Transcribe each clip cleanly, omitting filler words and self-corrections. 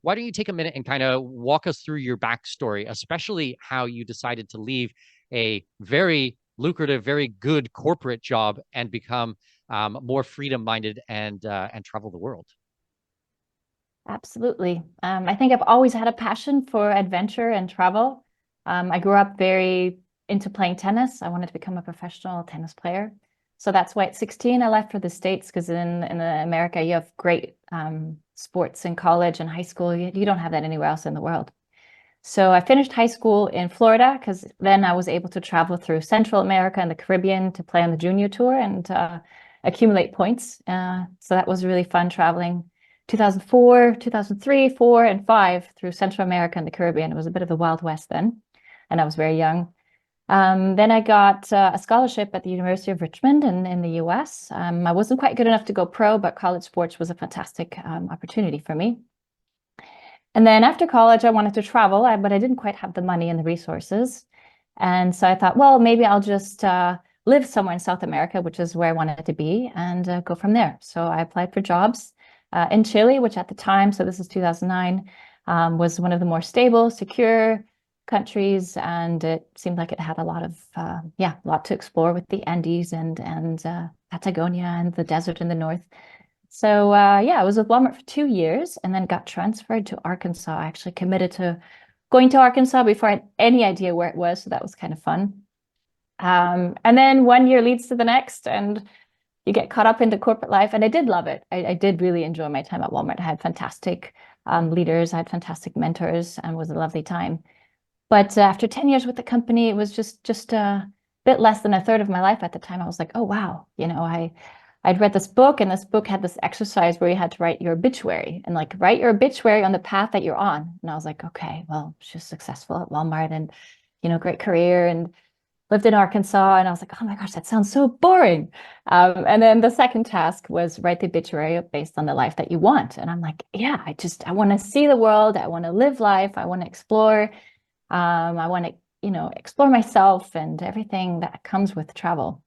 why don't you take a minute and kind of walk us through your backstory, especially how you decided to leave a very lucrative, very good corporate job and become more freedom-minded and travel the world. Absolutely. I think I've always had a passion for adventure and travel. I grew up very into playing tennis. I wanted to become a professional tennis player. So that's why at 16 I left for the States, because in America you have great sports in college and high school. You don't have that anywhere else in the world. So I finished high school in Florida because then I was able to travel through Central America and the Caribbean to play on the junior tour and accumulate points. So that was really fun traveling 2004, 2003, 4, and 5 through Central America and the Caribbean. It was a bit of the Wild West then, and I was very young. Then I got a scholarship at the University of Richmond in the US. I wasn't quite good enough to go pro, but college sports was a fantastic opportunity for me. And then after college, I wanted to travel, but I didn't quite have the money and the resources. And so I thought, well, maybe I'll just live somewhere in South America, which is where I wanted to be, and go from there. So I applied for jobs in Chile, which at the time, so this is 2009, was one of the more stable, secure countries, and it seemed like it had a lot of a lot to explore with the Andes and Patagonia and the desert in the north. So I was with Walmart for 2 years and then got transferred to Arkansas. I actually committed to going to Arkansas before I had any idea where it was, so that was kind of fun. And then 1 year leads to the next, and you get caught up into corporate life, and I did love it. I did really enjoy my time at Walmart. I had fantastic leaders, I had fantastic mentors, and it was a lovely time. But after 10 years with the company, it was just a bit less than a third of my life at the time. I was like, oh, wow, I'd read this book, and this book had this exercise where you had to write your obituary and like write your obituary on the path that you're on. And I was like, okay, well, she's successful at Walmart and, great career and lived in Arkansas. And I was like, oh my gosh, that sounds so boring. And then the second task was write the obituary based on the life that you want. And I'm like, yeah, I want to see the world. I want to live life. I want to explore. I want to, explore myself and everything that comes with travel.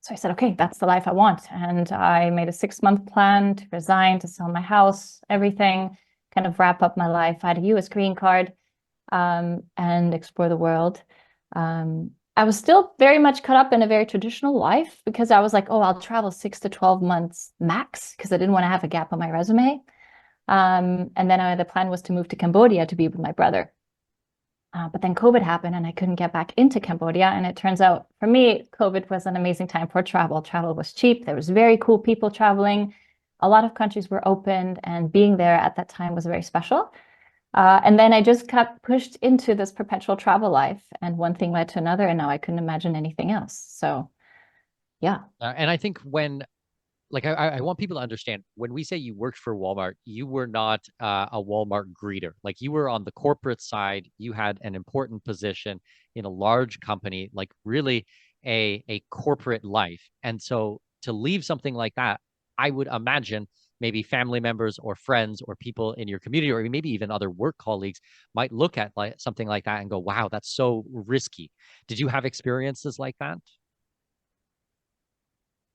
So I said, okay, that's the life I want. And I made a 6-month plan to resign, to sell my house, everything, kind of wrap up my life. I had a US green card, and explore the world. I was still very much caught up in a very traditional life because I was like, oh, I'll travel 6 to 12 months max because I didn't want to have a gap on my resume. And then the plan was to move to Cambodia to be with my brother. But then COVID happened and I couldn't get back into Cambodia. And it turns out for me, COVID was an amazing time for travel. Travel was cheap. There was very cool people traveling. A lot of countries were opened, and being there at that time was very special. And then I just got pushed into this perpetual travel life, and one thing led to another, and now I couldn't imagine anything else. So, yeah. And I think I want people to understand when we say you worked for Walmart, you were not a Walmart greeter. Like you were on the corporate side, you had an important position in a large company, like really a corporate life. And so to leave something like that, I would imagine maybe family members or friends or people in your community or maybe even other work colleagues might look at like something like that and go, wow, that's so risky. Did you have experiences like that?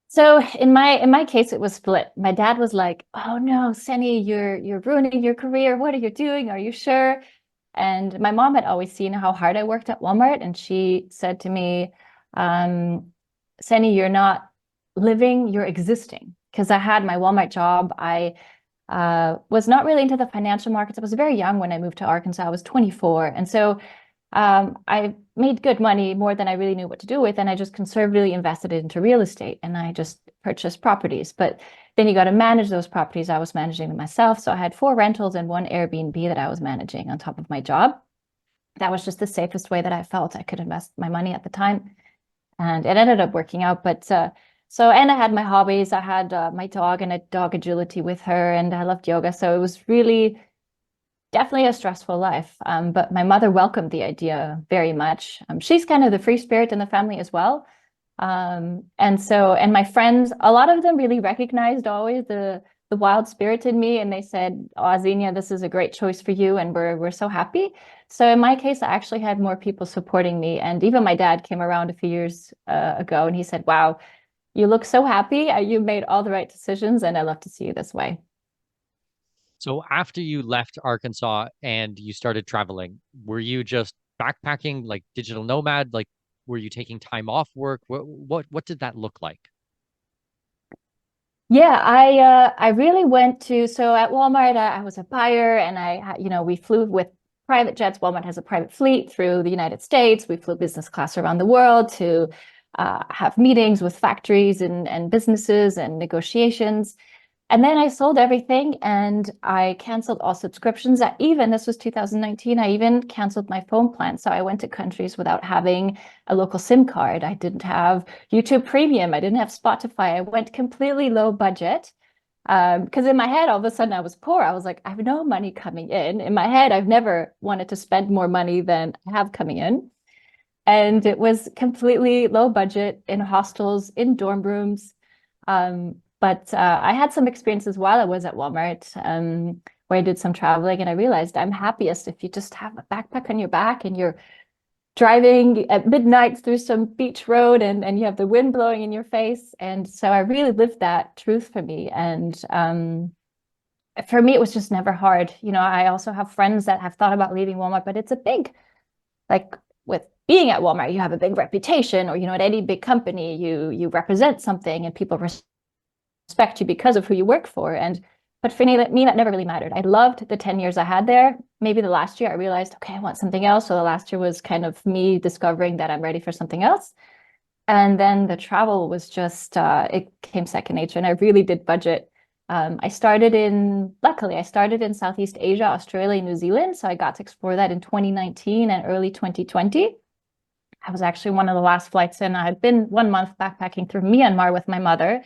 So in my case, it was split. My dad was like, "Oh no, Xenia, you're ruining your career. What are you doing? Are you sure?" And my mom had always seen how hard I worked at Walmart, and she said to me, "Xenia, you're not living, you're existing." Because I had my Walmart job. I was not really into the financial markets. I was very young when I moved to Arkansas. I was 24, and so I made good money, more than I really knew what to do with, and I just conservatively invested it into real estate, and I just purchased properties. But then you got to manage those properties. I was managing them myself, so I had 4 rentals and 1 Airbnb that I was managing on top of my job. That was just the safest way that I felt I could invest my money at the time, and it ended up working out. But and I had my hobbies. I had my dog and a dog agility with her, and I loved yoga. So it was really definitely a stressful life. But my mother welcomed the idea very much. She's kind of the free spirit in the family as well. And my friends, a lot of them really recognized always the wild spirit in me, and they said, "Oh, Xenia, this is a great choice for you, and we're so happy." So in my case, I actually had more people supporting me, and even my dad came around a few years ago, and he said, "Wow, you look so happy. You made all the right decisions, and I love to see you this way." So after you left Arkansas and you started traveling, were you just backpacking like digital nomad? Like, were you taking time off work? What did that look like? Yeah, I really went to so at Walmart I was a buyer and we flew with private jets. Walmart has a private fleet through the United States. We flew business class around the world to have meetings with factories and businesses and negotiations. And then I sold everything and I canceled all subscriptions. This was 2019, I even canceled my phone plan. So I went to countries without having a local SIM card. I didn't have YouTube Premium. I didn't have Spotify. I went completely low budget. Because in my head, all of a sudden I was poor. I was like, I have no money coming in. In my head, I've never wanted to spend more money than I have coming in. And it was completely low budget in hostels, in dorm rooms. But I had some experiences while I was at Walmart, where I did some traveling, and I realized I'm happiest if you just have a backpack on your back and you're driving at midnight through some beach road and you have the wind blowing in your face. And so I really lived that truth for me. And for me, it was just never hard. I also have friends that have thought about leaving Walmart, but it's a big, like with being at Walmart, you have a big reputation, or at any big company, you represent something and people respect you because of who you work for. But for me, that never really mattered. I loved the 10 years I had there. Maybe the last year I realized, okay, I want something else. So the last year was kind of me discovering that I'm ready for something else. And then the travel was just, it came second nature. And I really did budget. Luckily, I started in Southeast Asia, Australia, New Zealand. So I got to explore that in 2019 and early 2020. I was actually one of the last flights in. I had been 1 month backpacking through Myanmar with my mother.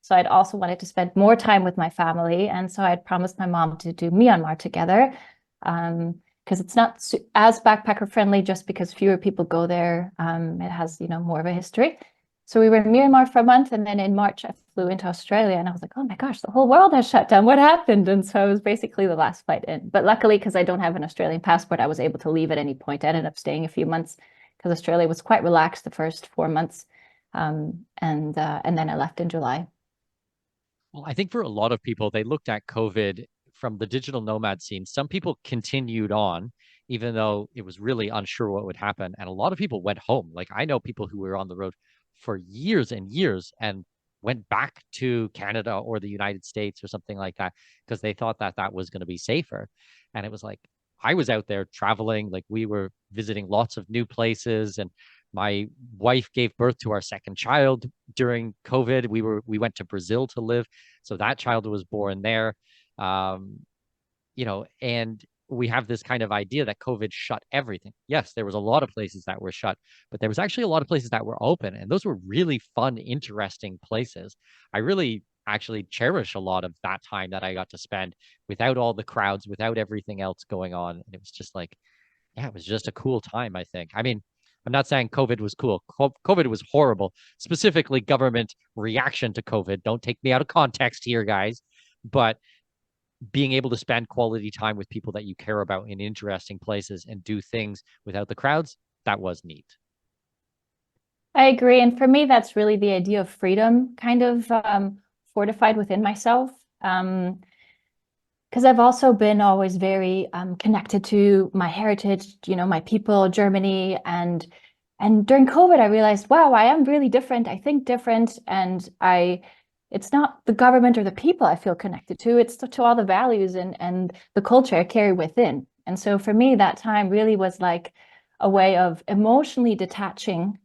So I'd also wanted to spend more time with my family. And so I'd promised my mom to do Myanmar together, because it's not as backpacker friendly just because fewer people go there. It has, more of a history. So we were in Myanmar for a month. And then in March, I flew into Australia and I was like, oh my gosh, the whole world has shut down. What happened? And so it was basically the last flight in. But luckily, because I don't have an Australian passport, I was able to leave at any point. I ended up staying a few months because Australia was quite relaxed the first 4 months. And then I left in July. Well, I think for a lot of people, they looked at COVID from the digital nomad scene. Some people continued on, even though it was really unsure what would happen. And a lot of people went home. Like I know people who were on the road for years and years and went back to Canada or the United States or something like that because they thought that that was going to be safer. And it was like, I was out there traveling, like we were visiting lots of new places, and my wife gave birth to our second child during COVID. We went to Brazil to live, so that child was born there. Um, and we have this kind of idea that COVID shut everything. Yes, there was a lot of places that were shut, but there was actually a lot of places that were open, and those were really fun, interesting places. I really actually cherish a lot of that time that I got to spend without all the crowds, without everything else going on. And it was just like, yeah, it was just a cool time, I think. I mean, I'm not saying COVID was cool. COVID was horrible, specifically government reaction to COVID. Don't take me out of context here, guys. But being able to spend quality time with people that you care about in interesting places and do things without the crowds, that was neat. I agree. And for me, that's really the idea of freedom kind of fortified within myself. Because I've also been always very connected to my heritage, my people, Germany. And during COVID, I realized, wow, I am really different. I think different. And it's not the government or the people I feel connected to, it's to all the values and the culture I carry within. And so for me, that time really was like a way of emotionally detaching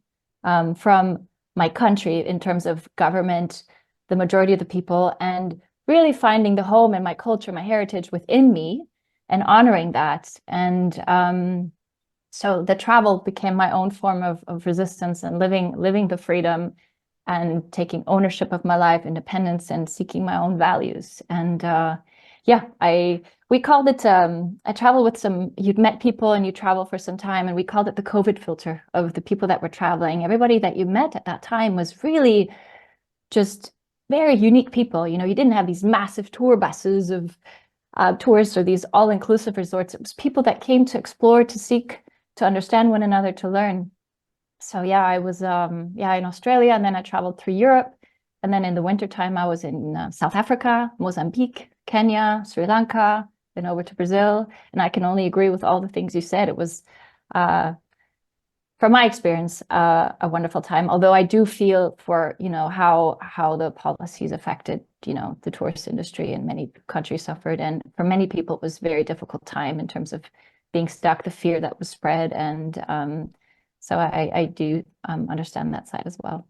from my country in terms of government, the majority of the people, and really finding the home and my culture, my heritage within me and honoring that. And so the travel became my own form of resistance and living the freedom and taking ownership of my life, independence, and seeking my own values. And we called it, I traveled with you'd met people and you travel for some time, and we called it the COVID filter of the people that were traveling. Everybody that you met at that time was really just very unique people. You didn't have these massive tour buses of tourists or these all-inclusive resorts. It was people that came to explore, to seek, to understand one another, to learn. So yeah, I was in Australia, and then I traveled through Europe. And then in the wintertime, I was in South Africa, Mozambique, Kenya, Sri Lanka, then over to Brazil. And I can only agree with all the things you said. It was, from my experience, a wonderful time. Although I do feel for, how the policies affected, the tourist industry, and many countries suffered. And for many people, it was a very difficult time in terms of being stuck, the fear that was spread. And so I do understand that side as well.